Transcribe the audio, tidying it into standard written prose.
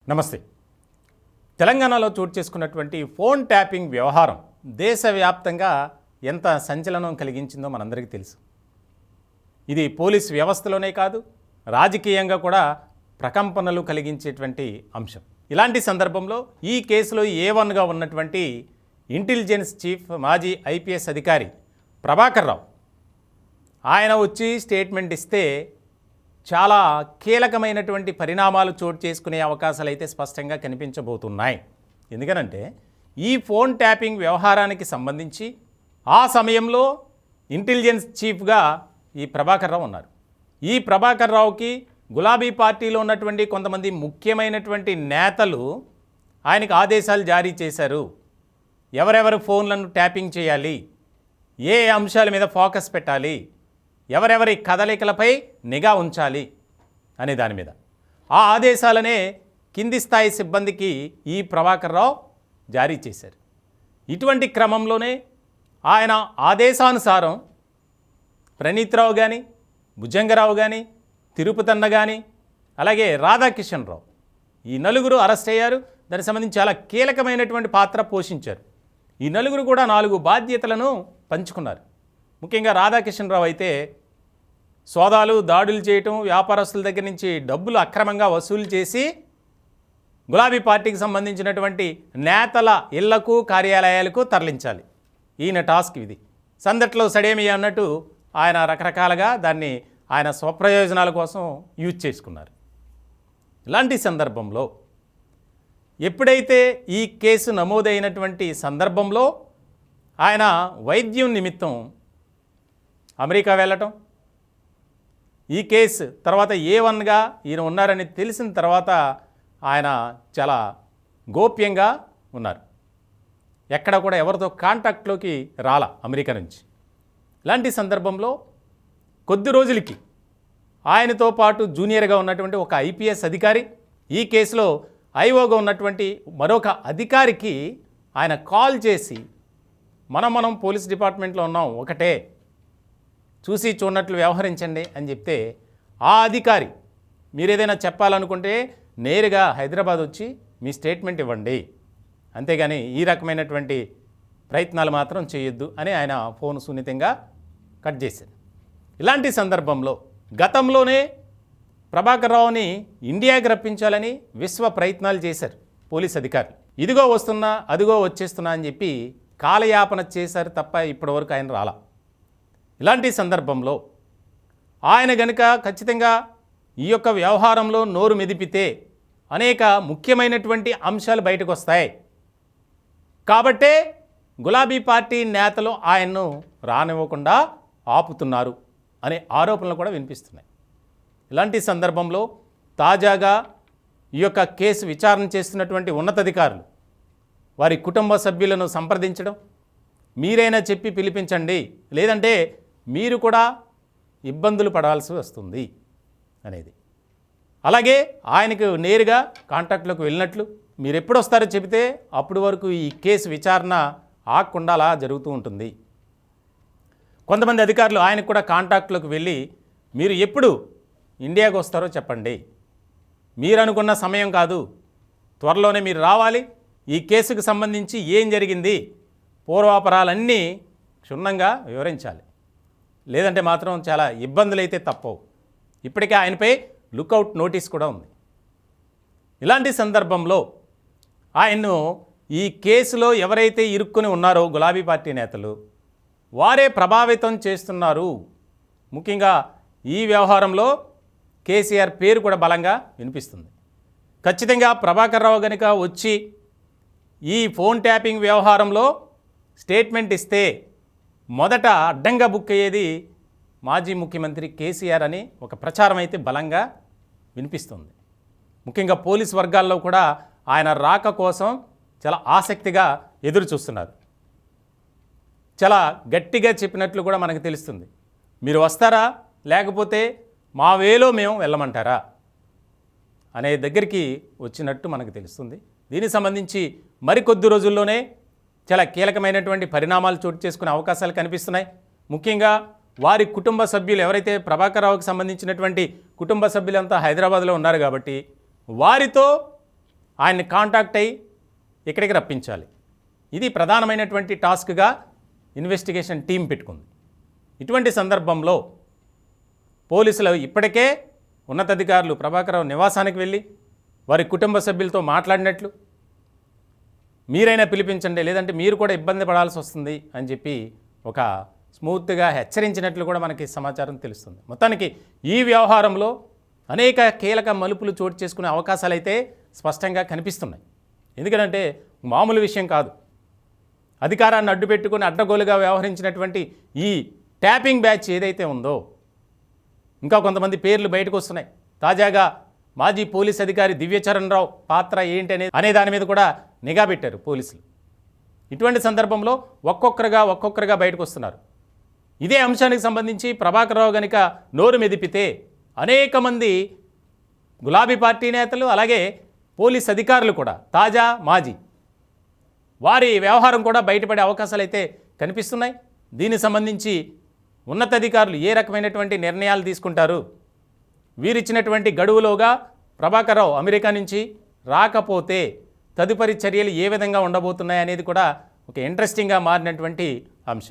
నమస్తే. తెలంగాణలో చోటు చేసుకున్నటువంటి ఫోన్ ట్యాపింగ్ వ్యవహారం దేశవ్యాప్తంగా ఎంత సంచలనం కలిగించిందో మనందరికీ తెలుసు. ఇది పోలీస్ వ్యవస్థలోనే కాదు, రాజకీయంగా కూడా ప్రకంపనలు కలిగించేటువంటి అంశం. ఇలాంటి సందర్భంలో ఈ కేసులో A1గా ఉన్నటువంటి ఇంటెలిజెన్స్ చీఫ్ మాజీ IPS అధికారి ప్రభాకర్ రావు ఆయన వచ్చి స్టేట్మెంట్ ఇస్తే చాలా కీలకమైనటువంటి పరిణామాలు చోటు చేసుకునే అవకాశాలు అయితే స్పష్టంగా కనిపించబోతున్నాయి. ఎందుకనంటే ఈ ఫోన్ ట్యాపింగ్ వ్యవహారానికి సంబంధించి ఆ సమయంలో ఇంటెలిజెన్స్ చీఫ్గా ఈ ప్రభాకర్ రావు ఉన్నారు. ఈ ప్రభాకర్ రావుకి గులాబీ పార్టీలో ఉన్నటువంటి కొంతమంది ముఖ్యమైనటువంటి నేతలు ఆయనకు ఆదేశాలు జారీ చేశారు. ఎవరెవరు ఫోన్లను ట్యాపింగ్ చేయాలి, ఏ అంశాల మీద ఫోకస్ పెట్టాలి, ఎవరెవరి కదలికలపై నిఘా ఉంచాలి అనే దాని మీద ఆ ఆదేశాలనే కింది స్థాయి సిబ్బందికి ఈ ప్రభాకర్ రావు జారీ చేశారు. ఇటువంటి క్రమంలోనే ఆయన ఆదేశానుసారం ప్రణీత్రావు కానీ, భుజంగరావు కానీ, తిరుపతన్న కానీ, అలాగే రాధాకిషన్ రావు ఈ నలుగురు అరెస్ట్ అయ్యారు. దానికి సంబంధించి చాలా కీలకమైనటువంటి పాత్ర పోషించారు. ఈ నలుగురు కూడా 4 బాధ్యతలను పంచుకున్నారు. ముఖ్యంగా రాధాకిషన్ రావు అయితే సోదాలు, దాడులు చేయటం, వ్యాపారస్తుల దగ్గర నుంచి డబ్బులు అక్రమంగా వసూలు చేసి గులాబీ పార్టీకి సంబంధించినటువంటి నేతల ఇళ్లకు, కార్యాలయాలకు తరలించాలి. ఈయన టాస్క్ ఇది. సందట్లో సడేమి అన్నట్టు ఆయన రకరకాలుగా దాన్ని ఆయన స్వప్రయోజనాల కోసం యూజ్ చేసుకున్నారు. ఇలాంటి సందర్భంలో ఎప్పుడైతే ఈ కేసు నమోదైనటువంటి సందర్భంలో ఆయన వైద్యం నిమిత్తం అమెరికా వెళ్ళటం, ఈ కేసు తర్వాత A1గా ఈయన ఉన్నారని తెలిసిన తర్వాత ఆయన చాలా గోప్యంగా ఉన్నారు. ఎక్కడ కూడా ఎవరితో కాంటాక్ట్లోకి రాల అమెరికా నుంచి. ఇలాంటి సందర్భంలో కొద్ది రోజులకి ఆయనతో పాటు జూనియర్గా ఉన్నటువంటి ఒక IPS అధికారి, ఈ కేసులో IOగా ఉన్నటువంటి మరొక అధికారికి ఆయన కాల్ చేసి మనం పోలీస్ డిపార్ట్మెంట్లో ఉన్నాం, ఒకటే, చూసి చూడనట్లు వ్యవహరించండి అని చెప్తే ఆ అధికారి మీరు ఏదైనా చెప్పాలనుకుంటే నేరుగా హైదరాబాద్ వచ్చి మీ స్టేట్మెంట్ ఇవ్వండి, అంతేగాని ఈ రకమైనటువంటి ప్రయత్నాలు మాత్రం చేయొద్దు అని ఆయన ఫోన్ సున్నితంగా కట్ చేశారు. ఇలాంటి సందర్భంలో గతంలోనే ప్రభాకర్ రావుని ఇండియాకి రప్పించాలని విశ్వ ప్రయత్నాలు చేశారు పోలీస్ అధికారులు. ఇదిగో వస్తున్నా, అదిగో వచ్చేస్తున్నా అని చెప్పి కాలయాపన చేశారు తప్ప ఇప్పటివరకు ఆయన రాలా. ఇలాంటి సందర్భంలో ఆయన గనుక ఖచ్చితంగా ఈ యొక్క వ్యవహారంలో నోరు మెదిపితే అనేక ముఖ్యమైనటువంటి అంశాలు బయటకు వస్తాయి. కాబట్టే గులాబీ పార్టీ నేతలు ఆయన్ను రానివ్వకుండా ఆపుతున్నారు అనే ఆరోపణలు కూడా వినిపిస్తున్నాయి. ఇలాంటి సందర్భంలో తాజాగా ఈ యొక్క కేసు విచారణ చేస్తున్నటువంటి ఉన్నతాధికారులు వారి కుటుంబ సభ్యులను సంప్రదించడం, మీరైనా చెప్పి పిలిపించండి, లేదంటే మీరు కూడా ఇబ్బందులు పడాల్సి వస్తుంది అనేది. అలాగే ఆయనకు నేరుగా కాంటాక్ట్లోకి వెళ్ళినట్లు, మీరు ఎప్పుడు వస్తారో చెబితే అప్పటి వరకు ఈ కేసు విచారణ ఆగకుండా అలా జరుగుతూ ఉంటుంది. కొంతమంది అధికారులు ఆయనకు కూడా కాంటాక్ట్లోకి వెళ్ళి మీరు ఎప్పుడు ఇండియాకు వస్తారో చెప్పండి, మీరు అనుకున్న సమయం కాదు, త్వరలోనే మీరు రావాలి, ఈ కేసుకు సంబంధించి ఏం జరిగింది, పూర్వాపరాలన్నీ క్షుణ్ణంగా వివరించాలి, లేదంటే మాత్రం చాలా ఇబ్బందులు అయితే తప్పవు. ఇప్పటికే ఆయనపై లుకౌట్ నోటీస్ కూడా ఉంది. ఇలాంటి సందర్భంలో ఆయన్ను ఈ కేసులో ఎవరైతే ఇరుక్కుని ఉన్నారో గులాబీ పార్టీ నేతలు వారే ప్రభావితం చేస్తున్నారు. ముఖ్యంగా ఈ వ్యవహారంలో కేసీఆర్ పేరు కూడా బలంగా వినిపిస్తుంది. ఖచ్చితంగా ప్రభాకర్ రావు కనుక వచ్చి ఈ ఫోన్ ట్యాపింగ్ వ్యవహారంలో స్టేట్మెంట్ ఇస్తే మొదట అడ్డంగా బుక్ అయ్యేది మాజీ ముఖ్యమంత్రి కేసీఆర్ అని ఒక ప్రచారం అయితే బలంగా వినిపిస్తుంది. ముఖ్యంగా పోలీస్ వర్గాల్లో కూడా ఆయన రాక కోసం చాలా ఆసక్తిగా ఎదురు చూస్తున్నారు. చాలా గట్టిగా చెప్పినట్లు కూడా మనకు తెలుస్తుంది. మీరు వస్తారా, లేకపోతే మా వేలో మేము వెళ్ళమంటారా అనే దగ్గరికి వచ్చినట్టు మనకు తెలుస్తుంది. దీనికి సంబంధించి మరికొద్ది రోజుల్లోనే చాలా కీలకమైనటువంటి పరిణామాలు చోటు చేసుకునే అవకాశాలు కనిపిస్తున్నాయి. ముఖ్యంగా వారి కుటుంబ సభ్యులు ఎవరైతే ప్రభాకర్ రావుకి సంబంధించినటువంటి కుటుంబ సభ్యులంతా హైదరాబాద్లో ఉన్నారు కాబట్టి వారితో ఆయన్ని కాంటాక్ట్ అయ్యి ఇక్కడికి రప్పించాలి. ఇది ప్రధానమైనటువంటి టాస్క్గా ఇన్వెస్టిగేషన్ టీం పెట్టుకుంది. ఇటువంటి సందర్భంలో పోలీసులు ఇప్పటికే ఉన్నతాధికారులు ప్రభాకర్ రావు నివాసానికి వెళ్ళి వారి కుటుంబ సభ్యులతో మాట్లాడినట్లు, మీరైనా పిలిపించండి లేదంటే మీరు కూడా ఇబ్బంది పడాల్సి వస్తుంది అని చెప్పి ఒక స్మూత్గా హెచ్చరించినట్లు కూడా మనకి సమాచారం తెలుస్తుంది. మొత్తానికి ఈ వ్యవహారంలో అనేక కీలక మలుపులు చోటు చేసుకునే అవకాశాలు అయితే స్పష్టంగా కనిపిస్తున్నాయి. ఎందుకంటే మామూలు విషయం కాదు. అధికారాన్ని అడ్డుపెట్టుకుని అడ్డగోలుగా వ్యవహరించినటువంటి ఈ ట్యాపింగ్ బ్యాచ్ ఏదైతే ఉందో, ఇంకా కొంతమంది పేర్లు బయటకు వస్తున్నాయి. తాజాగా మాజీ పోలీస్ అధికారి దివ్యచరణ్ రావు పాత్ర ఏంటి అనే దాని మీద కూడా నిఘా పెట్టారు పోలీసులు. ఇటువంటి సందర్భంలో ఒక్కొక్కరుగా బయటకు వస్తున్నారు. ఇదే అంశానికి సంబంధించి ప్రభాకర్ రావు గనుక నోరు మెదిపితే అనేక మంది గులాబీ పార్టీ నేతలు అలాగే పోలీస్ అధికారులు కూడా తాజా మాజీ వారి వ్యవహారం కూడా బయటపడే అవకాశాలు అయితే కనిపిస్తున్నాయి. దీనికి సంబంధించి ఉన్నతాధికారులు ఏ రకమైనటువంటి నిర్ణయాలు తీసుకుంటారు, వీరిచ్చినటువంటి గడువులోగా ప్రభాకర్ రావు అమెరికా నుంచి రాకపోతే తదుపరి చర్యలు ఏ విధంగా ఉండబోతున్నాయి అనేది కూడా ఒక ఇంట్రెస్టింగ్గా మారినటువంటి అంశం.